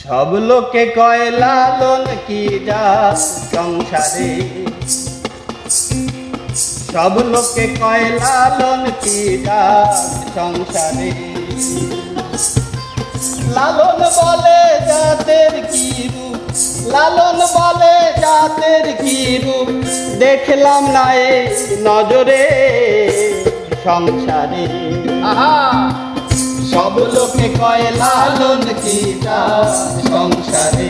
সব লোকে কয় লালন কি জাত সংসারে, সব লোকে কয় লালন কি জাত সংসারে। লালন বলে জাতের কি রূপ, লালন বলে জাতের কি রূপ, দেখলাম না এই নজরে সংসারে। সব লোকে কয় লালন কি জাত সংসারে,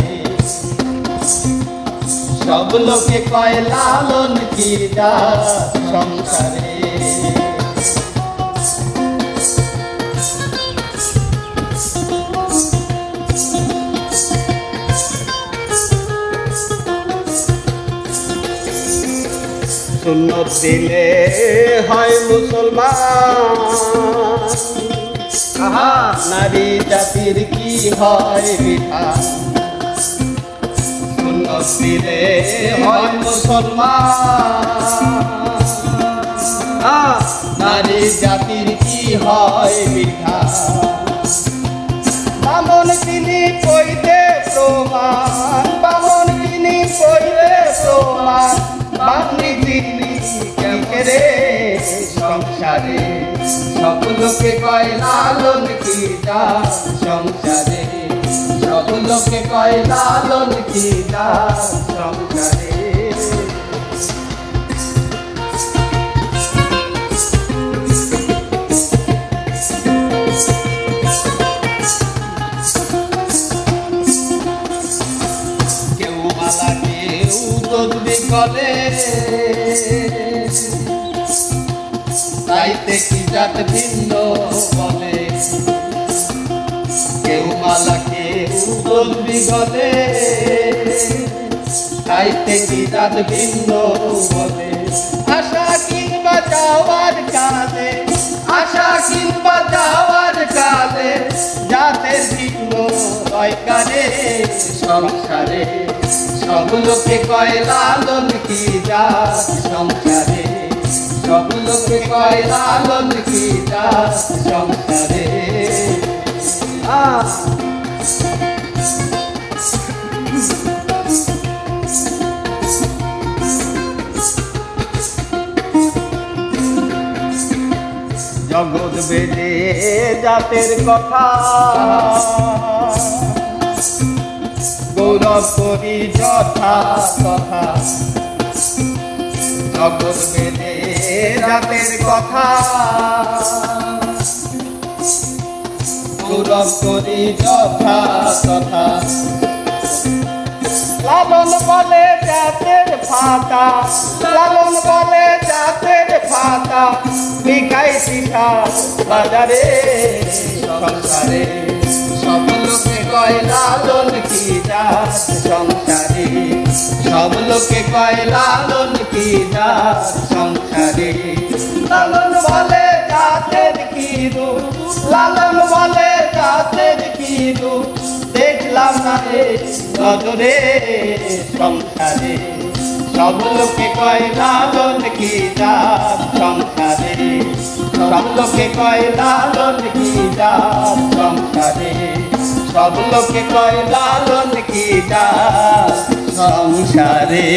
সব লোকে কয় লালন কি জাত সংসারে। সুন্নত দিলে হয় মুসলমান, নারী জাতির কি হয় বিধান। সুন্নত দিলে হয় মুসলমান, নারী জাতির কি হয় বিধান। বামন তিনি কইতে প্রমাণ, বামন তিনি কইতে প্রমাণ, বামনি তিনি কেমনে সংসারে। সব লোকে কয় লালন কি জাত সংসারে, সব লোকে কয় লালন কি জাত সংসারে। কেউ মালা কেউ তসবি করে, তাইতে কি জাত ভিন্ন বলে। কেউ মালা কেউ তসবি করে, তাইতে কি জাত ভিন্ন বলে। আশা কিংবা যাওয়ার কালে, আশা কিংবা যাওয়ার কালে, জাতের ভিন্ন দরকারে সংসারে। সব লোকে কয় লালন কি জাত সংসারে, সব লোকে কয় লালন কি জাত সংসারে। জগৎ বেদে জাতের কথা, গৌরব করি যথা তথা। জগৎ বেদে জাতের কথা, গৌরব করি যথা তথা। লালন বলে জাতের ফাতা, লালন বলে জাতের ফাতা, বিকাই শিখা বাজারে সংসারে। সব লোকে কয় লালন কি জাত সংসারে, সব লোকে কয় লালন কি জাত সংসারে। লালন বলে জাতের কি রূপ, লালন বলে জাতের কি রূপ, দেখলাম না নজরে সংসারে। সব লোকে কয় লালন কি জাত সংসারে, সব লোকে কয় লালন কি জাত সংসারে। সব লোকে কয় লালন কি জাত সংসারে।